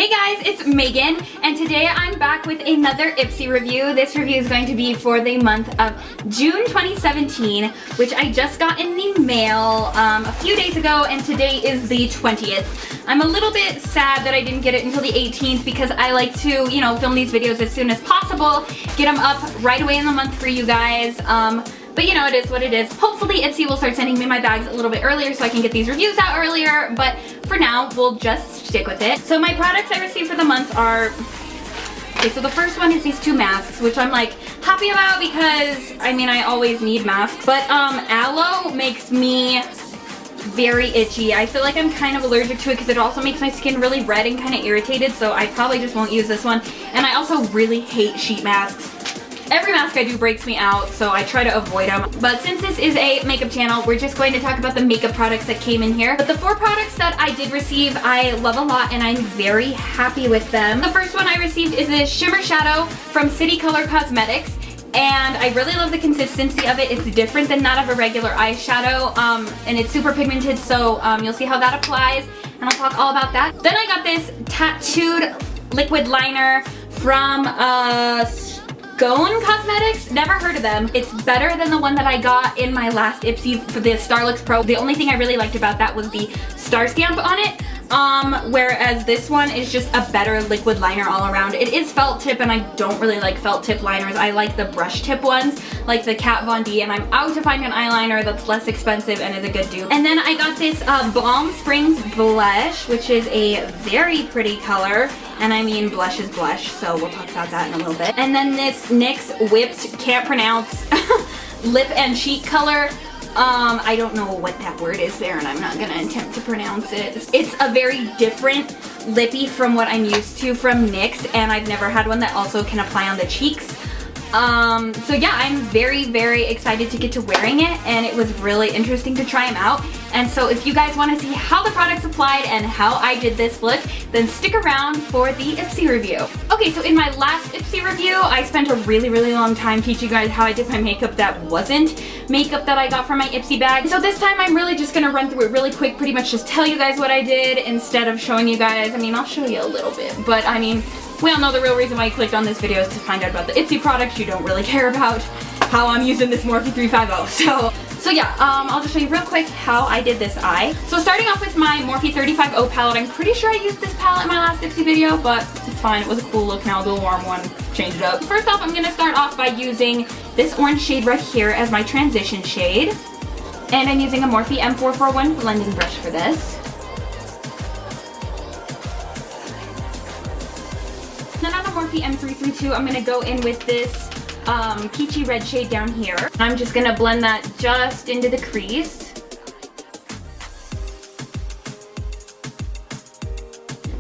Hey guys, it's Megan, and today I'm back with another Ipsy review. This review is going to be for the month of June 2017, which I just got in the mail a few days ago, and today is the 20th. I'm a little bit sad that I didn't get it until the 18th because I like to, you know, film these videos as soon as possible, get them up right away in the month for you guys. But you know, it is what it is. Hopefully Ipsy will start sending me my bags a little bit earlier so I can get these reviews out earlier, but for now, we'll just stick with it. So my products I received for the month are, okay, so the first one is these two masks, which I'm like happy about because, I mean, I always need masks, but aloe makes me very itchy. I feel like I'm kind of allergic to it because it also makes my skin really red and kind of irritated, so I probably just won't use this one. And I also really hate sheet masks. Every mask I do breaks me out, so I try to avoid them. But since this is a makeup channel, we're just going to talk about the makeup products that came in here. But the 4 products that I did receive, I love a lot and I'm very happy with them. The first one I received is this Shimmer Shadow from City Color Cosmetics. And I really love the consistency of it. It's different than that of a regular eyeshadow, and it's super pigmented, so you'll see how that applies, and I'll talk all about that. Then I got this tattooed liquid liner from Scone Cosmetics. Never heard of them. It's better than the one that I got in my last Ipsy for the Starlux Pro. The only thing I really liked about that was the star stamp on it. Whereas this one is just a better liquid liner all around. It is felt tip and I don't really like felt tip liners. I like the brush tip ones, like the Kat Von D, and I'm out to find an eyeliner that's less expensive and is a good dupe. And then I got this Balm Springs blush, which is a very pretty color. And I mean, blush is blush, so we'll talk about that in a little bit. And then this NYX Whipped, can't pronounce, lip and cheek color. I don't know what that word is there, and I'm not gonna attempt to pronounce it. It's a very different lippy from what I'm used to from NYX, and I've never had one that also can apply on the cheeks. So yeah, I'm very, very excited to get to wearing it, and it was really interesting to try them out. And so if you guys want to see how the products applied and how I did this look, then stick around for the Ipsy review. Okay, so in my last Ipsy review, I spent a really, really long time teaching you guys how I did my makeup that wasn't makeup that I got from my Ipsy bag. So this time I'm really just gonna run through it really quick, pretty much just tell you guys what I did instead of showing you guys. I mean, I'll show you a little bit, but I mean, we all know the real reason why you clicked on this video is to find out about the Ipsy products. You don't really care about how I'm using this Morphe 350. So yeah, I'll just show you real quick how I did this eye. So starting off with my Morphe 350 palette, I'm pretty sure I used this palette in my last Ipsy video, but it's fine. It was a cool look. Now I'll do a warm one, change it up. First off, I'm gonna start off by using this orange shade right here as my transition shade. And I'm using a Morphe M441 blending brush for this. Then on a Morphe M332, I'm gonna go in with this peachy red shade down here. I'm just gonna blend that just into the crease.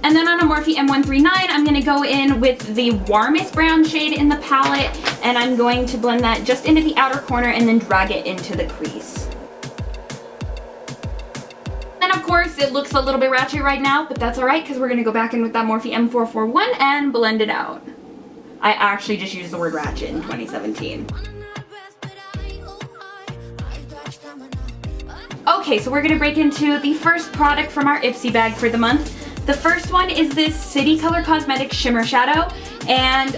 And then on a Morphe M139, I'm gonna go in with the warmest brown shade in the palette, and I'm going to blend that just into the outer corner and then drag it into the crease. And of course, it looks a little bit ratchet right now, but that's alright because we're gonna go back in with that Morphe M441 and blend it out. I actually just used the word ratchet in 2017. Okay, so we're gonna break into the first product from our Ipsy bag for the month. The first one is this City Color Cosmetics Shimmer Shadow, and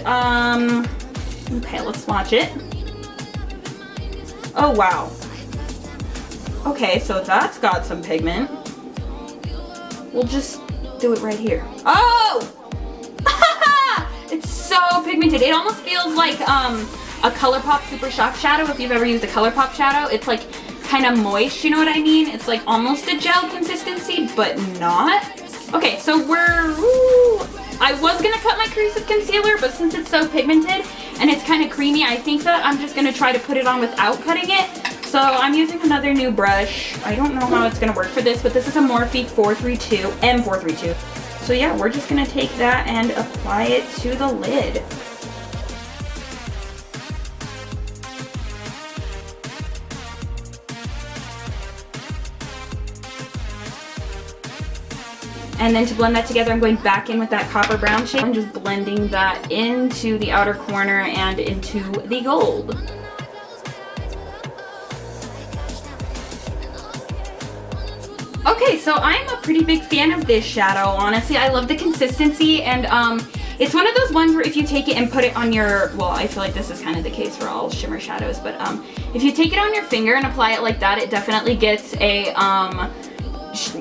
okay, let's swatch it. Oh wow. Okay, so that's got some pigment. We'll just do it right here. Oh! It's so pigmented. It almost feels like a ColourPop Super Shock Shadow, if you've ever used a ColourPop shadow. It's like kind of moist, you know what I mean? It's like almost a gel consistency, but not. Okay, so I was gonna cut my crease with concealer, but since it's so pigmented and it's kind of creamy, I think that I'm just gonna try to put it on without cutting it. So I'm using another new brush. I don't know how it's gonna work for this, but this is a Morphe M432. So yeah, we're just gonna take that and apply it to the lid. And then to blend that together, I'm going back in with that copper brown shade. I'm just blending that into the outer corner and into the gold. Okay, so I'm a pretty big fan of this shadow, honestly. I love the consistency, and it's one of those ones where if you take it and put it on your, well, I feel like this is kind of the case for all shimmer shadows, but if you take it on your finger and apply it like that, it definitely gets a,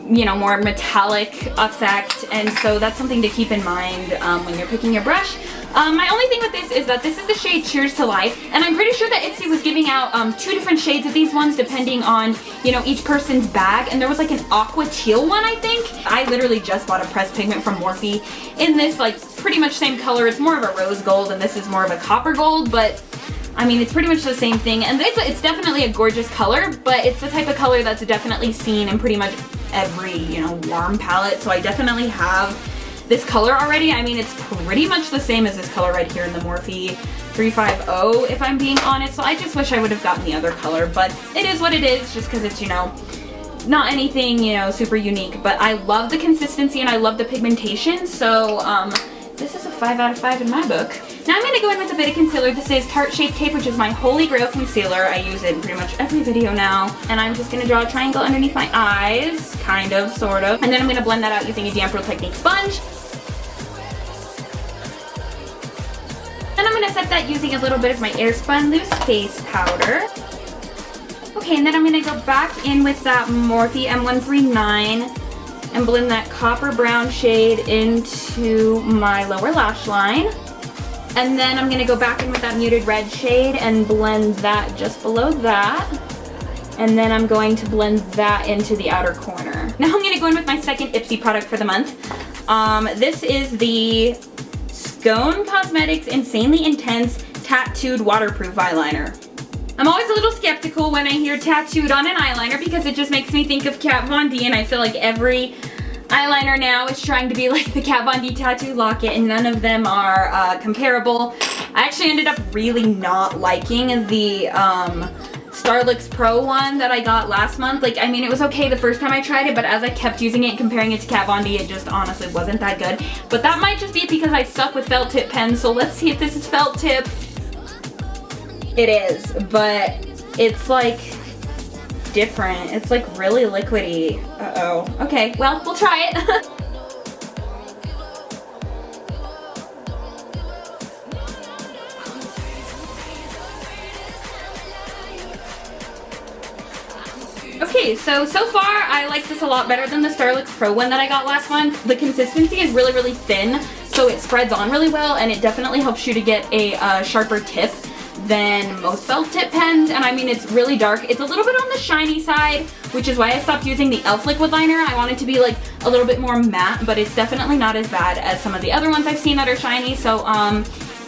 you know, more metallic effect, and so that's something to keep in mind when you're picking your brush. My only thing with this is that this is the shade Cheers to Life, and I'm pretty sure that Ipsy was giving out 2 different shades of these ones depending on, you know, each person's bag, and there was like an aqua teal one, I think. I literally just bought a pressed pigment from Morphe in this like pretty much same color. It's more of a rose gold and this is more of a copper gold, but I mean, it's pretty much the same thing, and it's definitely a gorgeous color, but it's the type of color that's definitely seen in pretty much every, you know, warm palette, so I definitely have this color already. I mean, it's pretty much the same as this color right here in the Morphe 350, if I'm being honest, so I just wish I would have gotten the other color, but it is what it is, just because it's, you know, not anything, you know, super unique, but I love the consistency and I love the pigmentation, so this is a 5 out of 5 in my book. Now I'm going to go in with a bit of concealer. This is Tarte Shape Tape, which is my holy grail concealer. I use it in pretty much every video now. And I'm just going to draw a triangle underneath my eyes, kind of, sort of. And then I'm going to blend that out using a Damp Real Technique sponge. And I'm going to set that using a little bit of my Airspun Loose Face Powder. Okay, and then I'm going to go back in with that Morphe M139 and blend that copper brown shade into my lower lash line. And then I'm going to go back in with that muted red shade and blend that just below that. And then I'm going to blend that into the outer corner. Now I'm going to go in with my second Ipsy product for the month. This is the Scone Cosmetics Insanely Intense Tattooed Waterproof Eyeliner. I'm always a little skeptical when I hear tattooed on an eyeliner because it just makes me think of Kat Von D, and I feel like every eyeliner now is trying to be like the Kat Von D tattoo locket, and none of them are comparable. I actually ended up really not liking the Starlux Pro one that I got last month. Like, I mean, it was okay the first time I tried it, but as I kept using it and comparing it to Kat Von D, it just honestly wasn't that good. But that might just be because I suck with felt tip pens, so let's see if this is felt tip. It is, but it's like different. It's like really liquidy. Uh-oh. Okay, well, we'll try it. Okay, so far I like this a lot better than the Starlux Pro one that I got last month. The consistency is really, really thin, so it spreads on really well, and it definitely helps you to get a sharper tip than most felt tip pens. And I mean, it's really dark. It's a little bit on the shiny side, which is why I stopped using the e.l.f. liquid liner. I want it to be like a little bit more matte, but it's definitely not as bad as some of the other ones I've seen that are shiny. So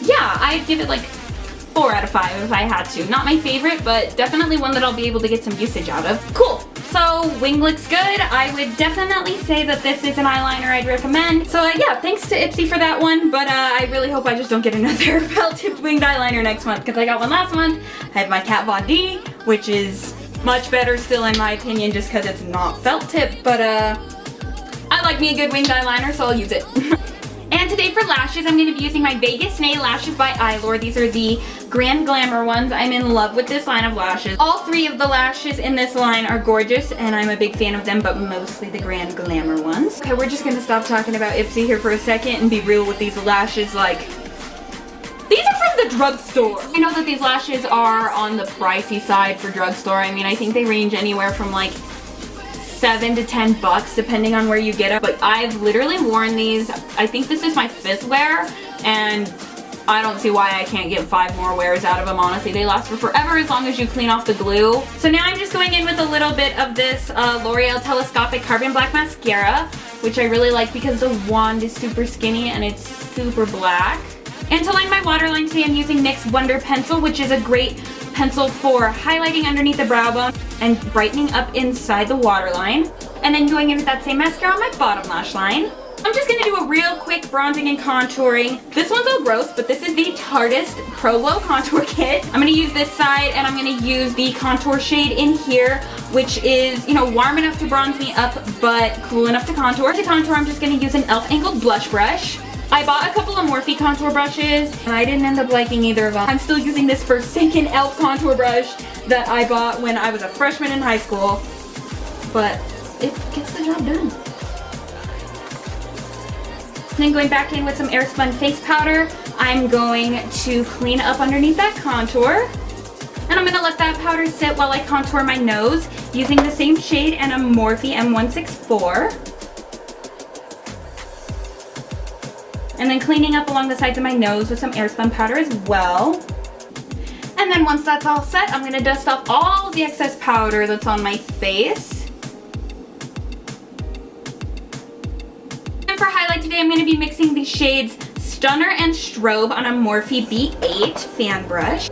yeah, I'd give it like 4 out of 5 if I had to. Not my favorite, but definitely one that I'll be able to get some usage out of. Cool. So wing looks good. I would definitely say that this is an eyeliner I'd recommend. So yeah, thanks to Ipsy for that one, but I really hope I just don't get another felt tipped winged eyeliner next month, because I got one last month. I have my Kat Von D, which is much better still in my opinion, just because it's not felt tipped, but I like me a good winged eyeliner, so I'll use it. And today for lashes, I'm going to be using my Vegas Nail Lashes by Eyeliner. These are the Grand Glamour ones. I'm in love with this line of lashes. All 3 of the lashes in this line are gorgeous, and I'm a big fan of them, but mostly the Grand Glamour ones. Okay, we're just going to stop talking about Ipsy here for a second and be real with these lashes. Like, these are from the drugstore. I know that these lashes are on the pricey side for drugstore. I mean, I think they range anywhere from like $7 to $10 depending on where you get it, but I've literally worn these. I think this is my 5th wear, and I don't see why I can't get 5 more wears out of them. Honestly, they last for forever as long as you clean off the glue. So now I'm just going in with a little bit of this L'Oreal Telescopic Carbon Black Mascara, which I really like because the wand is super skinny and it's super black. And to line my waterline today, I'm using NYX Wonder Pencil, which is a great pencil for highlighting underneath the brow bone and brightening up inside the waterline. And then going in with that same mascara on my bottom lash line. I'm just going to do a real quick bronzing and contouring. This one's all gross, but this is the Tarteist Pro Glow Contour Kit. I'm going to use this side, and I'm going to use the contour shade in here, which is, you know, warm enough to bronze me up, but cool enough to contour. To contour, I'm just going to use an e.l.f. angled blush brush. I bought a couple of Morphe contour brushes, and I didn't end up liking either of them. I'm still using this Forsaken e.l.f. contour brush that I bought when I was a freshman in high school, but it gets the job done. And then going back in with some Airspun face powder, I'm going to clean up underneath that contour. And I'm gonna let that powder sit while I contour my nose using the same shade and a Morphe M164. And then cleaning up along the sides of my nose with some Airspun powder as well. And then once that's all set, I'm gonna dust off all the excess powder that's on my face. And for highlight today, I'm gonna be mixing the shades Stunner and Strobe on a Morphe B8 fan brush.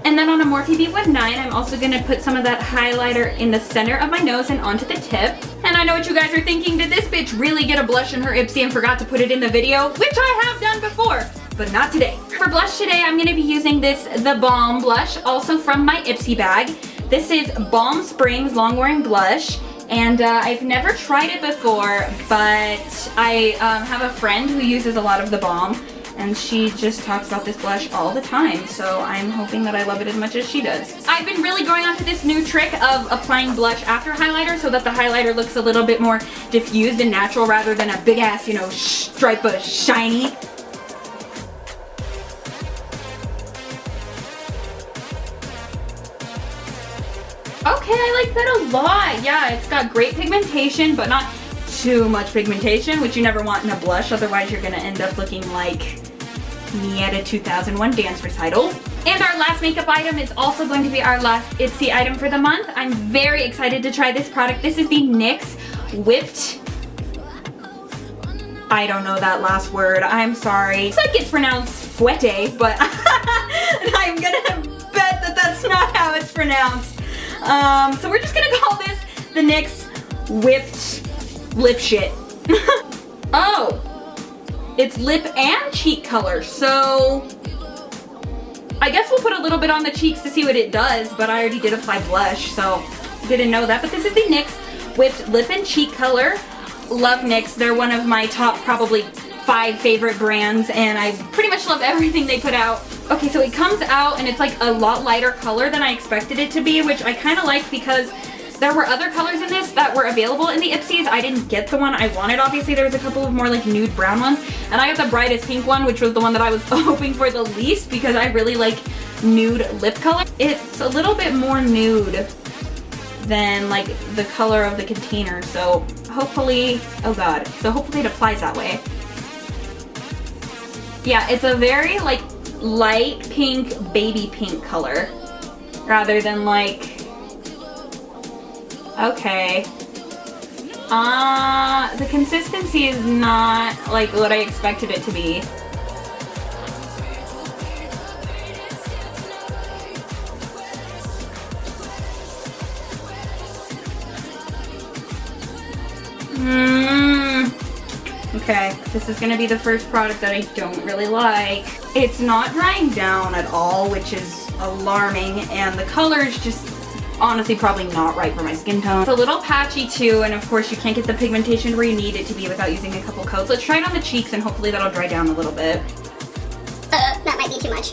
And then on a Morphe B19, I'm also going to put some of that highlighter in the center of my nose and onto the tip. And I know what you guys are thinking, did this bitch really get a blush in her Ipsy and forgot to put it in the video? Which I have done before, but not today. For blush today, I'm going to be using this The Balm blush, also from my Ipsy bag. This is Balm Springs Long Wearing Blush. And I've never tried it before, but I have a friend who uses a lot of The Balm. And she just talks about this blush all the time, so I'm hoping that I love it as much as she does. I've been really going on to this new trick of applying blush after highlighter so that the highlighter looks a little bit more diffused and natural rather than a big ass, you know, stripe of shiny. Okay, I like that a lot. Yeah, it's got great pigmentation, but not too much pigmentation, which you never want in a blush, otherwise you're gonna end up looking like me at a 2001 dance recital. And our last makeup item is also going to be our last Ipsy item for the month. I'm very excited to try this product. This is the NYX Whipped, I don't know that last word, I'm sorry. It's like it's pronounced fouette, but I'm gonna bet that that's not how it's pronounced. So we're just gonna call this the NYX Whipped Lip Shit. Oh! It's lip and cheek color, so I guess we'll put a little bit on the cheeks to see what it does, but I already did apply blush, so didn't know that. But this is the NYX Whipped Lip and Cheek Color. Love NYX. They're one of my top probably 5 favorite brands, and I pretty much love everything they put out. Okay, so it comes out and it's like a lot lighter color than I expected it to be, which I kind of like because there were other colors in this that were available in the Ipsies. I didn't get the one I wanted. Obviously, there was a couple of more like nude brown ones. And I got the brightest pink one, which was the one that I was hoping for the least because I really like nude lip color. It's a little bit more nude than like the color of the container. So hopefully, oh God. So hopefully it applies that way. Yeah, it's a very like light pink, baby pink color rather than like, okay. The consistency is not like what I expected it to be. Okay, this is gonna be the first product that I don't really like. It's not drying down at all, which is alarming, and the color is just honestly probably not right for my skin tone. It's a little patchy too, and of course you can't get the pigmentation where you need it to be without using a couple coats. Let's try it on the cheeks and hopefully that'll dry down a little bit. That might be too much.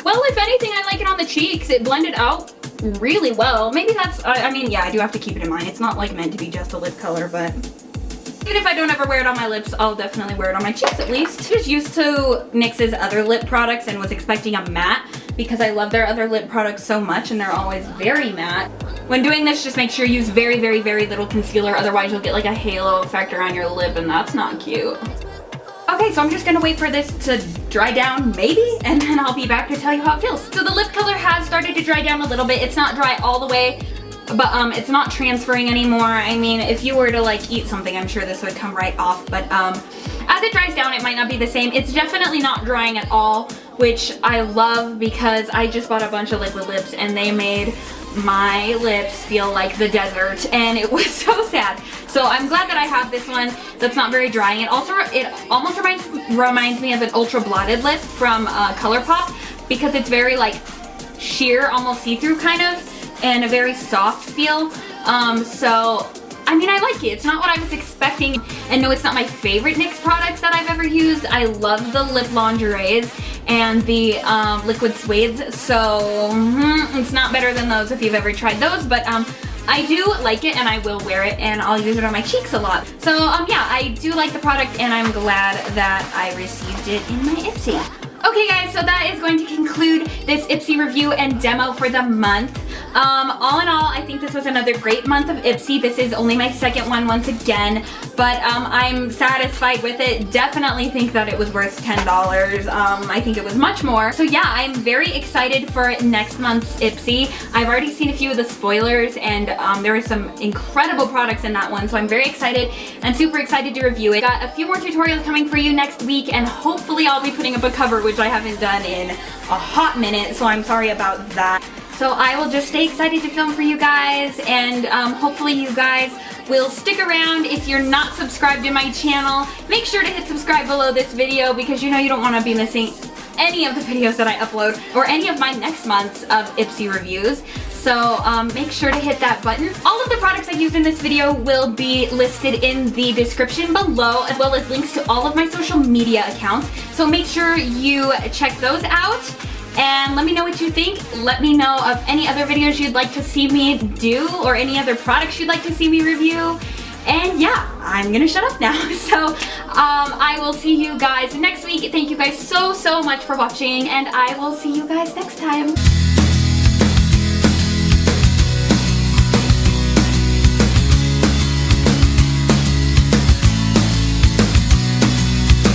Well, if anything, I like it on the cheeks. It blended out really well. Maybe that's, I mean, yeah, I do have to keep it in mind. It's not like meant to be just a lip color, but even if I don't ever wear it on my lips, I'll definitely wear it on my cheeks at least. I was used to NYX's other lip products and was expecting a matte because I love their other lip products so much and they're always very matte. When doing this, just make sure you use very, very, very little concealer, otherwise you'll get like a halo effect around your lip and that's not cute. Okay, so I'm just gonna wait for this to dry down, maybe, and then I'll be back to tell you how it feels. So the lip color has started to dry down a little bit. It's not dry all the way, but it's not transferring anymore. I mean, if you were to like eat something, I'm sure this would come right off, but as it dries down, it might not be the same. It's definitely not drying at all, which I love because I just bought a bunch of liquid lips and they made my lips feel like the desert and it was so sad. So I'm glad that I have this one that's not very drying. It almost reminds me of an ultra blotted lip from ColourPop because it's very like sheer, almost see-through kind of, and a very soft feel. So I mean, I like it. It's not what I was expecting. And no, it's not my favorite NYX products that I've ever used. I love the lip lingeries and the liquid suedes. So it's not better than those if you've ever tried those. But I do like it and I will wear it and I'll use it on my cheeks a lot. So yeah, I do like the product and I'm glad that I received it in my Ipsy. Okay guys, so that is going to conclude this Ipsy review and demo for the month. All in all, I think this was another great month of Ipsy. This is only my second one once again, but I'm satisfied with it. Definitely think that it was worth $10. I think it was much more. So yeah, I'm very excited for next month's Ipsy. I've already seen a few of the spoilers and there were some incredible products in that one, so I'm very excited and super excited to review it. Got a few more tutorials coming for you next week and hopefully I'll be putting up a cover, which I haven't done in a hot minute, so I'm sorry about that. So I will just stay excited to film for you guys, and hopefully you guys will stick around. If you're not subscribed to my channel, make sure to hit subscribe below this video because you know you don't want to be missing any of the videos that I upload or any of my next month's of Ipsy reviews. So make sure to hit that button. All of the products I used in this video will be listed in the description below, as well as links to all of my social media accounts. So make sure you check those out and let me know what you think. Let me know of any other videos you'd like to see me do or any other products you'd like to see me review. And yeah, I'm gonna shut up now. So I will see you guys next week. Thank you guys so much for watching and I will see you guys next time.